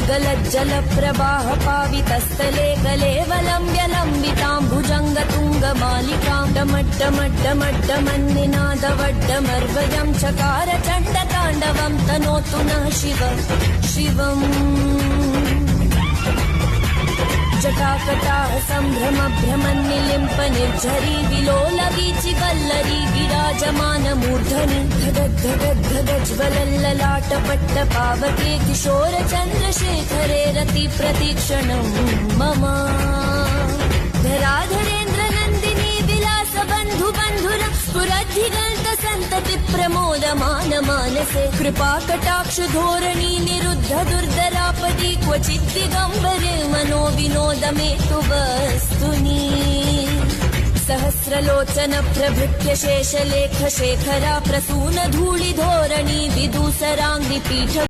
गलज्जलप्रवाह पावितस्थले कलेवलम्ब्य लम्बिताम्बुजङ्गतुङ्गमालिकां डमड्डमड्डमड्डमन्निनादवड्डमर्वयं चकार चण्डताण्डवं तनोतु नः शिवम् जटाकटाह सम्भ्रमभ्रमन्निलिम्प निर्झरी विलोलवीचि वल्लरी विराजमानमूर्धनि धगज्ज्वलल्ललाटपट्टपावके किशोरचन्द्रशेखरे रतिप्रतीक्षणं मम धराधरेन्द्रनन्दिनी विलासबन्धुबन्धुर स्फुरद्धिगन्तसन्तति प्रमोदमानमानसे कृपाकटाक्षधोरणी निरुद्ध दुर्धरापदी क्वचित् दिगम्बरे मनो विनोदमेतु वस्तुनि सहस्रलोचन प्रभृत्य शेषलेख शेखरा प्रसून धूलिधोरणी विदूसराङ्गिपीठ